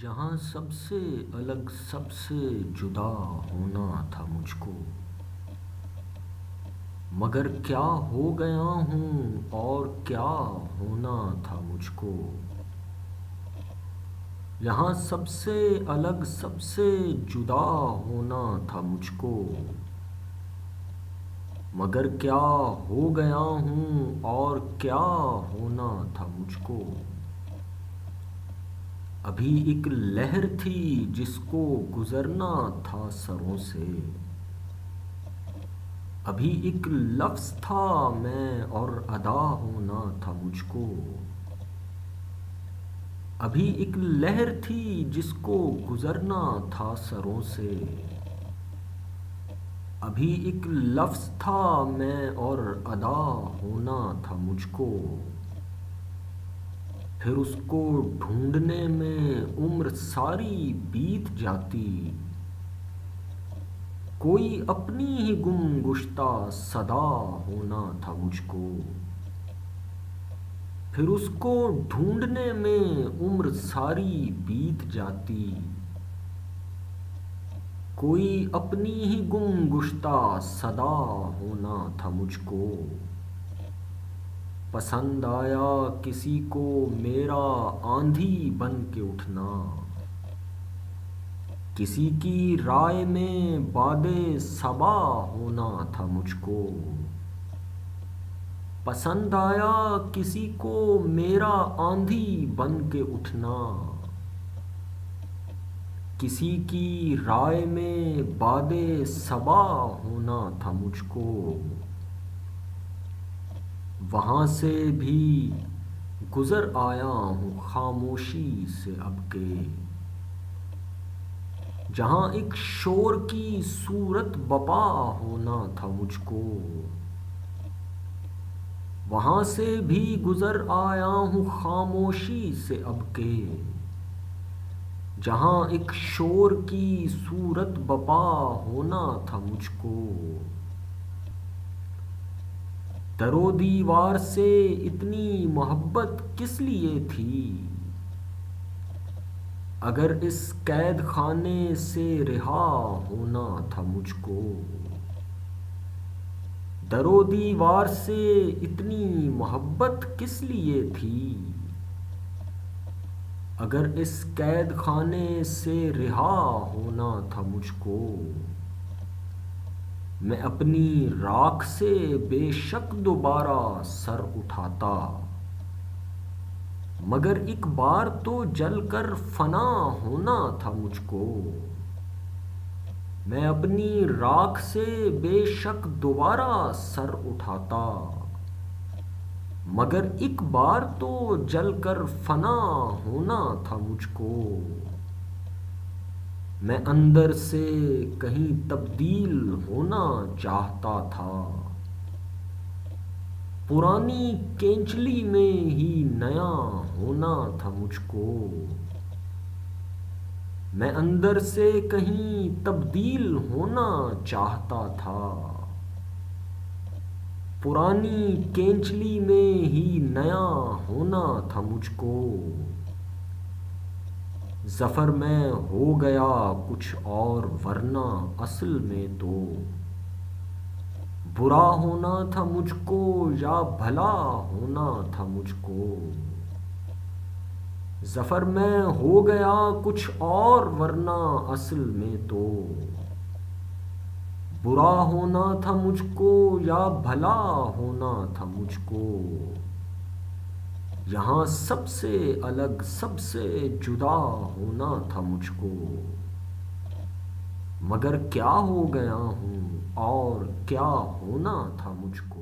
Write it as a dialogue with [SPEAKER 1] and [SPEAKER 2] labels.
[SPEAKER 1] یہاں سب سے الگ سب سے جدا ہونا تھا مجھ کو، مگر کیا ہو گیا ہوں اور کیا ہونا تھا مجھ کو۔ یہاں سب سے الگ سب سے جدا ہونا تھا مجھ کو، مگر کیا ہو گیا ہوں اور کیا ہونا تھا مجھ کو۔ ابھی ایک لہر تھی جس کو گزرنا تھا سروں سے، ابھی ایک لفظ تھا میں اور ادا ہونا تھا مجھ کو۔ ابھی ایک لہر تھی جس کو گزرنا تھا سروں سے، ابھی ایک لفظ تھا میں اور ادا ہونا تھا مجھ کو۔ پھر اس کو ڈھونڈنے میں عمر ساری بیت جاتی، کوئی اپنی ہی گم گشتہ صدا ہونا تھا مجھ کو۔ پھر اس کو ڈھونڈنے میں عمر ساری بیت جاتی، کوئی اپنی ہی گم گشتہ صدا ہونا تھا مجھ کو۔ پسند آیا کسی کو میرا آندھی بن کے اٹھنا، کسی کی رائے میں باد صبا ہونا تھا مجھ کو۔ پسند آیا کسی کو میرا آندھی بن کے اٹھنا، کسی کی رائے میں باد صبا ہونا تھا مجھ کو۔ وہاں سے بھی گزر آیا ہوں خاموشی سے اب کے، جہاں ایک شور کی صورت بپا ہونا تھا مجھ کو۔ وہاں سے بھی گزر آیا ہوں خاموشی سے اب کے، جہاں ایک شور کی صورت بپا ہونا تھا مجھ کو۔ در و دیوار سے اتنی محبت کس لیے تھی، اگر اس قید خانے سے رہا ہونا تھا مجھ کو۔ در و دیوار سے اتنی محبت کس لیے تھی، اگر اس قید خانے سے رہا ہونا تھا مجھ کو۔ میں اپنی راکھ سے بے شک دوبارہ سر اٹھاتا، مگر ایک بار تو جل کر فنا ہونا تھا مجھ کو۔ میں اپنی راکھ سے بے شک دوبارہ سر اٹھاتا، مگر ایک بار تو جل کر فنا ہونا تھا مجھ کو۔ میں اندر سے کہیں تبدیل ہونا چاہتا تھا، پرانی کینچلی میں ہی نیا ہونا تھا مجھ کو۔ میں اندر سے کہیں تبدیل ہونا چاہتا تھا، پرانی کینچلی میں ہی نیا ہونا تھا مجھ کو۔ ظفر میں ہو گیا کچھ اور ورنہ اصل میں تو برا ہونا تھا مجھ کو یا بھلا ہونا تھا مجھ کو۔ ظفر میں ہو گیا کچھ اور ورنہ اصل میں تو برا ہونا تھا مجھ کو یا بھلا ہونا تھا مجھ کو۔ یہاں سب سے الگ سب سے جدا ہونا تھا مجھ کو، مگر کیا ہو گیا ہوں اور کیا ہونا تھا مجھ کو۔